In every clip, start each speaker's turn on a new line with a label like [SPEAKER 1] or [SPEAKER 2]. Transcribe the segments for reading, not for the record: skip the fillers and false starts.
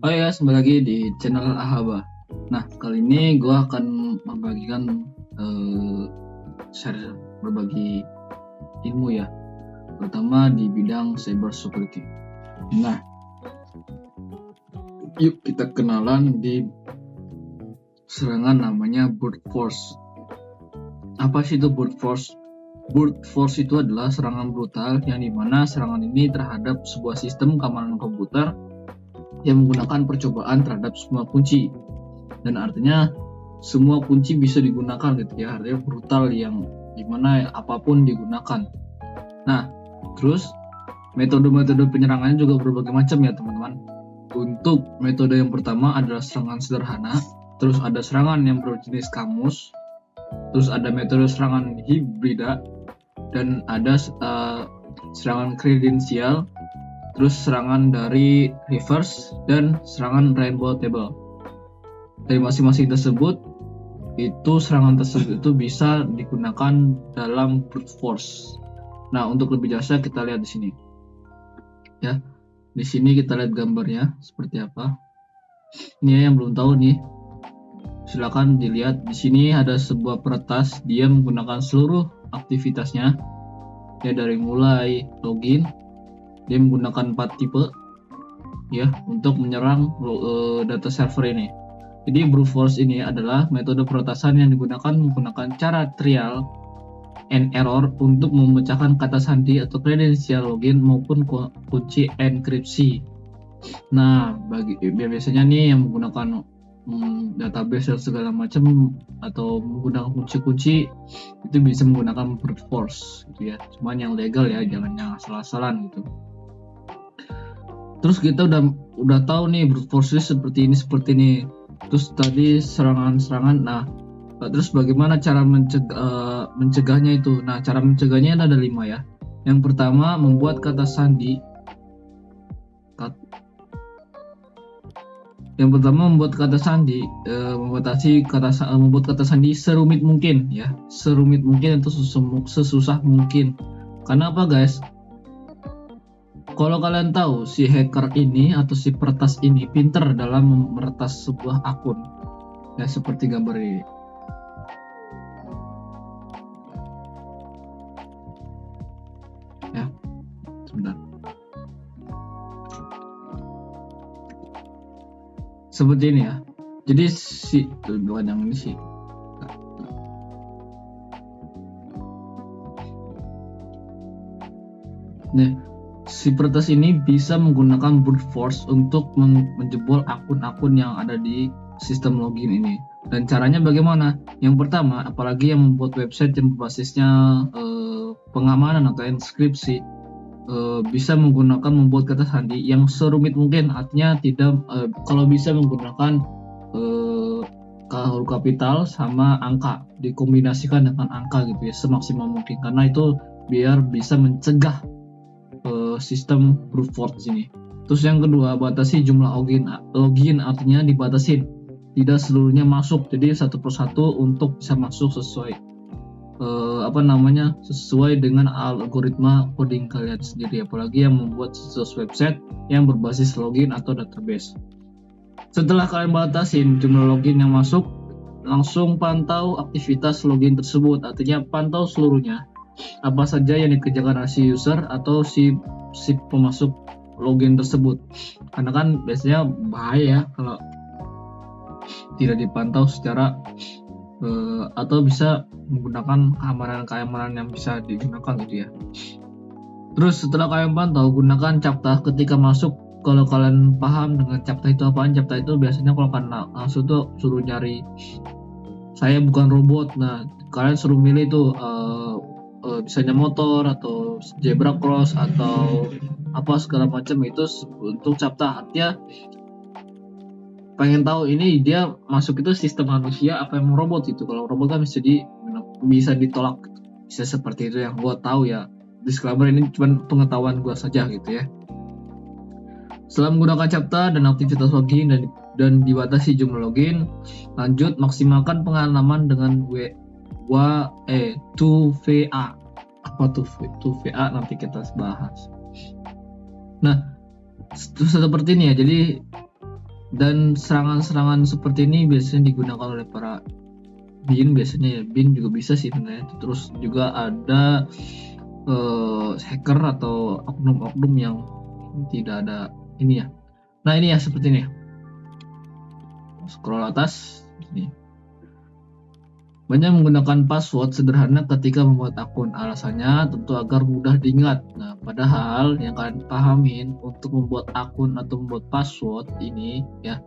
[SPEAKER 1] Oh ya, kembali lagi di channel Ahaba. Nah, kali ini gue akan membagikan share berbagi ilmu ya, terutama di bidang cyber security. Nah, yuk kita kenalan di serangan namanya brute force. Apa sih itu brute force? Brute force itu adalah serangan brutal yang dimana serangan ini terhadap sebuah sistem keamanan komputer yang menggunakan percobaan terhadap semua kunci, dan artinya semua kunci bisa digunakan gitu ya, artinya brutal yang dimana apapun digunakan. Nah, terus metode-metode penyerangannya juga berbagai macam ya teman-teman. Untuk metode yang pertama adalah serangan sederhana, terus ada serangan yang berjenis kamus, terus ada metode serangan hibrida, dan ada serangan kredensial, terus serangan dari reverse, dan serangan rainbow table. Dari masing-masing tersebut, itu serangan tersebut itu bisa digunakan dalam brute force. Nah, untuk lebih jelasnya kita lihat di sini. Ya, di sini kita lihat gambarnya seperti apa. Ini yang belum tahu nih, silakan dilihat. Di sini ada sebuah peretas, dia menggunakan seluruh aktivitasnya, ya dari mulai login. Dia menggunakan 4 tipe ya untuk menyerang data server ini. Jadi brute force ini adalah metode peretasan yang digunakan menggunakan cara trial and error untuk memecahkan kata sandi atau kredensial login maupun kunci enkripsi. Nah, biasanya nih yang menggunakan database dan segala macam atau menggunakan kunci-kunci itu bisa menggunakan brute force gitu ya. Cuman yang legal ya, jangan yang asal-asalan gitu. Terus kita udah tahu nih brute force seperti ini. Terus tadi serangan-serangan. Nah, terus bagaimana cara mencegahnya itu? Nah, cara mencegahnya ada 5 ya. Yang pertama, membuat kata sandi. Membuat kata sandi serumit mungkin ya, serumit mungkin atau sesusah mungkin. Karena apa guys? Kalau kalian tahu si hacker ini atau si peretas ini pinter dalam meretas sebuah akun, ya seperti gambar ini. Ya, sebentar. Seperti ini ya. Jadi si bukan yang ini sih. Nih, si peretas ini bisa menggunakan brute force untuk menjebol akun-akun yang ada di sistem login ini. Dan caranya bagaimana? Yang pertama, apalagi yang membuat website yang berbasisnya pengamanan atau enkripsi, bisa membuat kata sandi yang serumit mungkin. Artinya tidak kalau bisa menggunakan huruf kapital sama angka, dikombinasikan dengan angka gitu ya, semaksimal mungkin, karena itu biar bisa mencegah sistem brute force ini. Terus yang kedua, batasi jumlah login, artinya dibatasin, tidak seluruhnya masuk, jadi satu persatu untuk bisa masuk sesuai sesuai dengan algoritma coding kalian sendiri, apalagi yang membuat situs website yang berbasis login atau database. Setelah kalian batasin jumlah login yang masuk, langsung pantau aktivitas login tersebut, artinya pantau seluruhnya, apa saja yang dikerjakan oleh si user atau si pemasuk login tersebut. Karena kan biasanya bahaya ya kalau tidak dipantau secara atau bisa menggunakan keamanan yang bisa digunakan gitu ya. Terus setelah kalian pantau, gunakan CAPTCHA ketika masuk. Kalau kalian paham dengan CAPTCHA itu apaan, CAPTCHA itu biasanya kalau kalian langsung tuh suruh nyari saya bukan robot. Nah, kalian suruh milih tuh misalnya motor atau zebra cross atau apa segala macam itu untuk CAPTCHA. Artinya pengen tahu ini dia masuk itu sistem manusia apa yang robot itu. Kalau robot kan bisa ditolak, bisa seperti itu yang gue tahu ya. Disclaimer ini cuma pengetahuan gue saja gitu ya. Setelah menggunakan CAPTCHA dan aktivitas login dan dibatasi jumlah login, lanjut maksimalkan pengalaman dengan 2VA. Apa tuh 2VA nanti kita bahas. Nah, seperti ini ya. Jadi dan serangan-serangan seperti ini biasanya digunakan oleh para bin, biasanya ya bin juga bisa sih sebenarnya. Terus juga ada hacker atau oknum-oknum yang tidak ada ini ya. Nah ini ya seperti ini. Scroll atas ini. Banyak menggunakan password sederhana ketika membuat akun. Alasannya tentu agar mudah diingat. Nah, padahal yang kalian pahamin untuk membuat akun atau membuat password ini ya,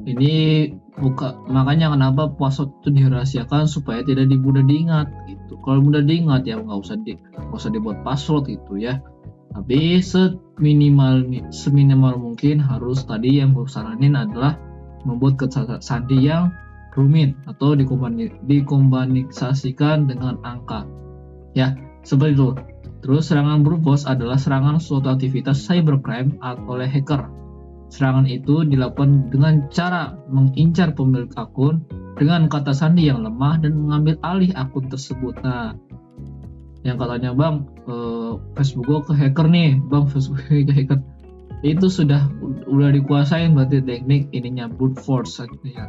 [SPEAKER 1] ini makanya kenapa password itu dirahasiakan supaya tidak mudah diingat gitu. Kalau mudah diingat ya nggak usah dibuat password gitu ya. Tapi seminimal mungkin harus tadi yang gue saranin adalah membuat kata sandi yang rumit atau dikombinasikan dengan angka. Ya, seperti itu. Terus serangan brute force adalah serangan suatu aktivitas cybercrime oleh hacker. Serangan itu dilakukan dengan cara mengincar pemilik akun dengan kata sandi yang lemah dan mengambil alih akun tersebut. Nah, yang katanya bang Facebook gue ke hacker nih, bang Facebook ke hacker, itu udah dikuasain berarti teknik ininya brute force ya.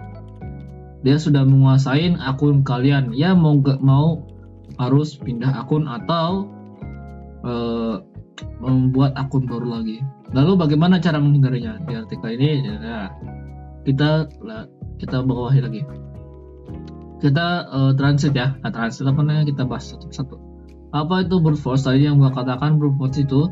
[SPEAKER 1] Dia sudah menguasain akun kalian ya, mau gak mau harus pindah akun atau membuat akun baru lagi. Lalu bagaimana cara menghindarinya? Di artikel ini ya, kita bawahi lagi. Kita translate ya. Nah, translate apa namanya, kita bahas satu-satu. Apa itu brute force? Tadi yang gua katakan brute force itu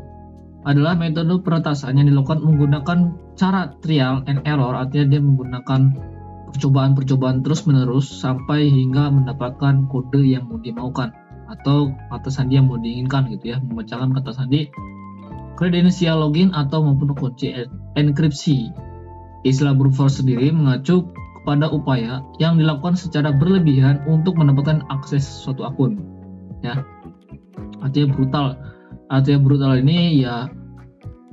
[SPEAKER 1] adalah metode peretasan yang dilakukan menggunakan cara trial and error. Artinya dia menggunakan percobaan terus-menerus sampai hingga mendapatkan kode yang mau dimaukan atau kata sandi yang mau diinginkan gitu ya, membacakan kata sandi, kredensial login atau maupun kunci enkripsi. Istilah brute force sendiri mengacu kepada upaya yang dilakukan secara berlebihan untuk mendapatkan akses suatu akun ya. Artinya brutal ini ya,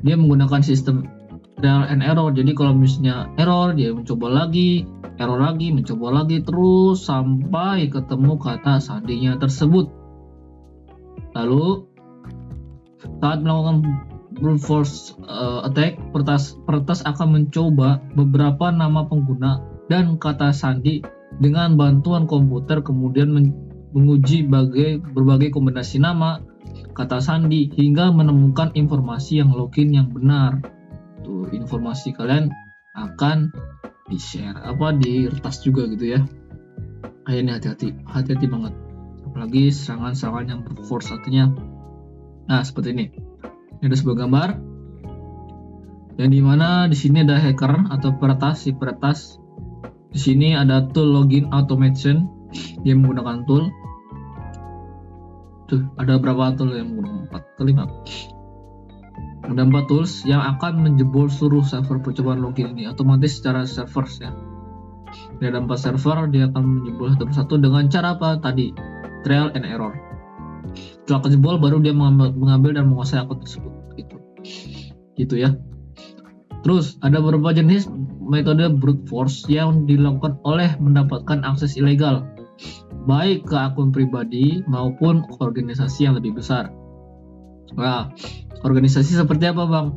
[SPEAKER 1] dia menggunakan sistem trial and error. Jadi kalau misalnya error, dia mencoba lagi, error lagi, mencoba lagi terus sampai ketemu kata sandinya tersebut. Lalu saat melakukan brute force attack, peretas akan mencoba beberapa nama pengguna dan kata sandi dengan bantuan komputer, kemudian menguji berbagai kombinasi nama, kata sandi hingga menemukan informasi yang login yang benar. Tuh, informasi kalian akan di-share diretas juga gitu ya. Ini hati-hati banget. Apalagi serangan-serangan yang brute force artinya. Nah, seperti ini. Ini ada sebuah gambar yang dimana di sini ada hacker atau peretas. Si peretas di sini ada tool login automation. Dia menggunakan tool. Tuh, ada berapa tool yang menggunakan? 4 atau 5. Ada 4 tools yang akan menjebol seluruh server percobaan login ini otomatis secara servers ya. Dia ada 4 server, dia akan menjebol satu persatu dengan cara apa tadi? Trial and error. Setelah kejebol baru dia mengambil dan menguasai akun tersebut gitu ya. Terus ada beberapa jenis metode brute force yang dilakukan oleh mendapatkan akses ilegal baik ke akun pribadi maupun organisasi yang lebih besar. Nah, organisasi seperti apa bang?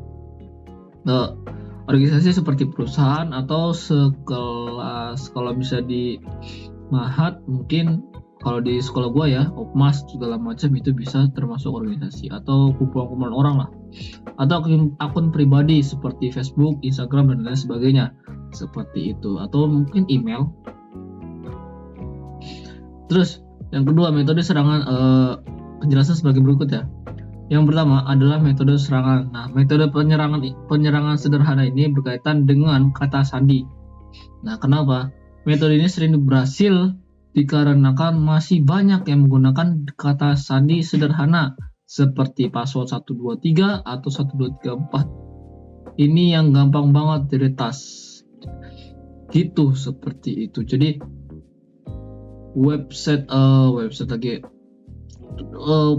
[SPEAKER 1] Organisasi seperti perusahaan atau sekelas, kalau bisa di Mahat mungkin, kalau di sekolah gua ya Opmas segala macam itu bisa termasuk organisasi atau kumpulan-kumpulan orang lah, atau akun pribadi seperti Facebook, Instagram dan lain sebagainya seperti itu, atau mungkin email. Terus yang kedua, metode serangan penjelasan sebagai berikut ya. Yang pertama adalah metode serangan. Nah, metode penyerangan sederhana ini berkaitan dengan kata sandi. Nah, kenapa? Metode ini sering berhasil dikarenakan masih banyak yang menggunakan kata sandi sederhana seperti password 123 atau 1234. Ini yang gampang banget diretas. Gitu, seperti itu. Jadi website lagi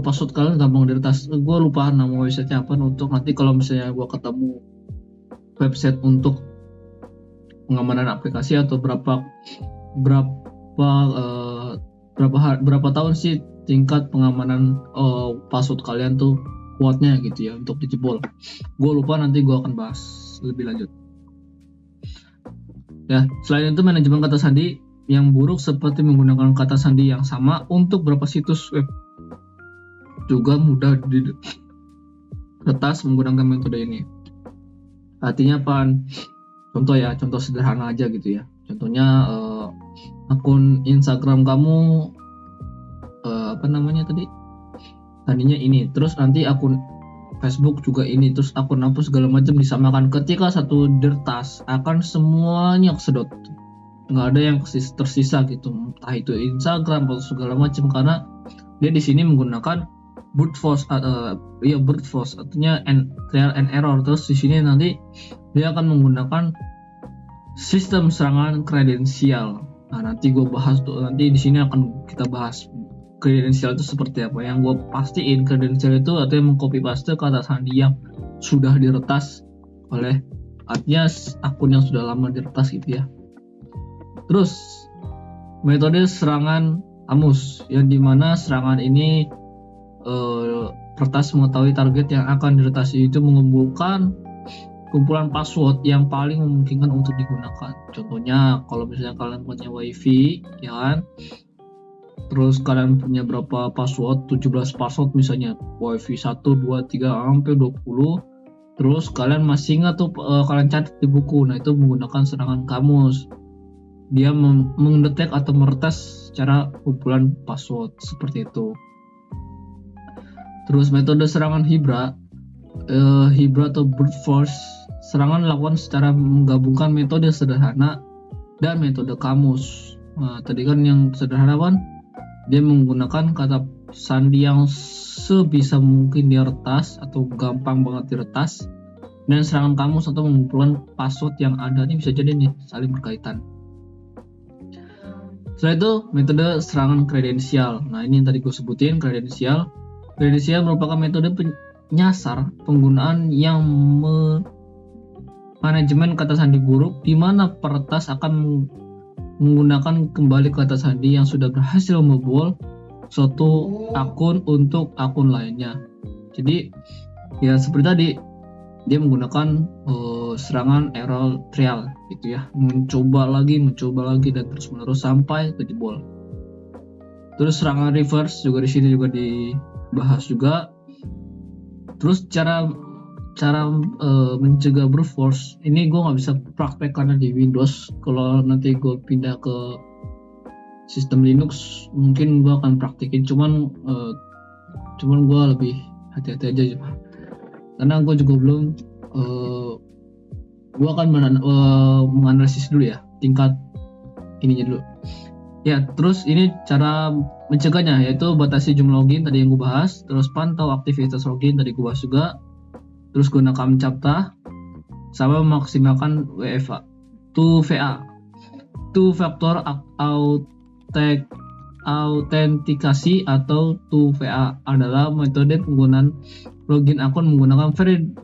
[SPEAKER 1] password kalian gampang diretas. Gue lupa nama websitenya apa, untuk nanti kalau misalnya gue ketemu website untuk pengamanan aplikasi atau berapa tahun sih tingkat pengamanan password kalian tuh kuatnya gitu ya untuk dijebol. Gue lupa, nanti gue akan bahas lebih lanjut. Ya, selain itu manajemen kata sandi yang buruk seperti menggunakan kata sandi yang sama untuk beberapa situs web juga mudah diretas menggunakan metode ini. Artinya apa? Contoh sederhana aja gitu ya. Contohnya akun Instagram kamu tadinya ini, terus nanti akun Facebook juga ini, terus akun apa segala macam disamakan. Ketika satu diretas akan semuanya kesedot, nggak ada yang tersisa gitu, entah itu Instagram atau segala macam, karena dia di sini menggunakan brute force artinya trial and error. Terus di sini nanti dia akan menggunakan sistem serangan kredensial. Nah, nanti gue bahas tuh, nanti di sini akan kita bahas kredensial itu seperti apa. Yang gue pastiin kredensial itu artinya mengcopy paste kata sandi yang sudah diretas oleh, artinya akun yang sudah lama diretas gitu ya. Terus metode serangan amus, yang dimana serangan ini retas mengetahui target yang akan diretas itu mengumpulkan kumpulan password yang paling memungkinkan untuk digunakan. Contohnya kalau misalnya kalian punya wifi ya kan, terus kalian punya berapa password, 17 password misalnya, wifi 1, 2, 3 sampai 20, terus kalian masih ingat tuh kalian catat di buku. Nah, itu menggunakan serangan kamus. Dia mendetek atau meretas secara kumpulan password seperti itu. Terus metode serangan Hybra atau brute force, serangan dilakukan secara menggabungkan metode sederhana dan metode kamus. Nah, tadi kan yang sederhana kan dia menggunakan kata sandi yang sebisa mungkin diretas atau gampang banget diretas, dan serangan kamus atau mengumpulkan password yang ada ini bisa jadi nih saling berkaitan. Setelah itu metode serangan kredensial. Nah, ini yang tadi gue sebutin, kredensial. Kredensial merupakan metode penyasar penggunaan yang manajemen kata sandi buruk, di mana peretas akan menggunakan kembali kata sandi yang sudah berhasil membobol suatu akun untuk akun lainnya. Jadi ya seperti tadi, dia menggunakan serangan error trial gitu ya, mencoba lagi dan terus menerus sampai kejebol. Terus serangan reverse juga di sini juga dibahas juga. Terus cara mencegah brute force ini gue nggak bisa praktek karena di Windows. Kalau nanti gue pindah ke sistem Linux mungkin gue akan praktekin, cuman gue lebih hati-hati aja karena gue juga belum gue akan menganalisis dulu ya tingkat ininya dulu ya. Terus ini cara mencegahnya, yaitu batasi jumlah login tadi yang gue bahas, terus pantau aktivitas login tadi gue bahas juga, terus gunakan CAPTCHA sama memaksimalkan WFA, 2FA, two factor autentikasi atau 2FA adalah metode penggunaan login akun menggunakan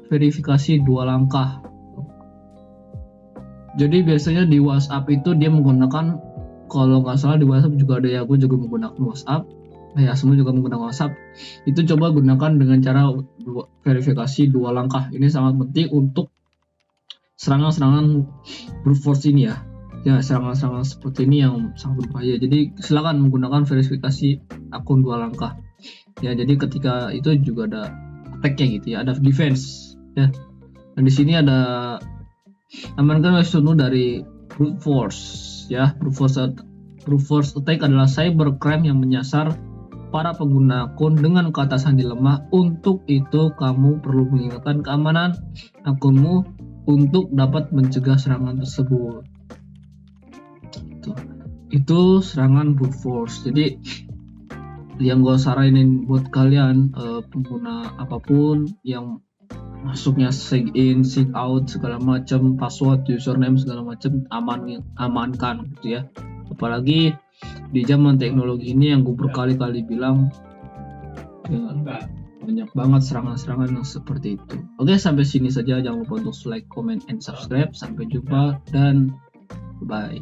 [SPEAKER 1] verifikasi 2 langkah. Jadi biasanya di WhatsApp itu dia menggunakan, kalau nggak salah di WhatsApp juga ada ya, gue juga menggunakan WhatsApp ya, semua juga menggunakan WhatsApp. Itu coba gunakan dengan cara verifikasi 2 langkah. Ini sangat penting untuk serangan-serangan brute force ini ya. Ya, serangan-serangan seperti ini yang sangat berbahaya. Jadi silakan menggunakan verifikasi akun 2 langkah. Ya, jadi ketika itu juga ada attack-nya gitu ya, ada defense ya. Dan di sini ada amankan wisnu dari brute force ya. Brute force attack adalah cybercrime yang menyasar para pengguna akun dengan kata sandi lemah. Untuk itu kamu perlu mengingatkan keamanan akunmu untuk dapat mencegah serangan tersebut. Itu serangan brute force. Jadi yang gue saranin buat kalian pengguna apapun yang masuknya sign in, sign out segala macam, password, username segala macam amankan gitu ya. Apalagi di zaman teknologi ini yang gue berkali-kali bilang banyak banget serangan-serangan yang seperti itu. Oke, sampai sini saja. Jangan lupa untuk like, comment, and subscribe. Sampai jumpa dan bye.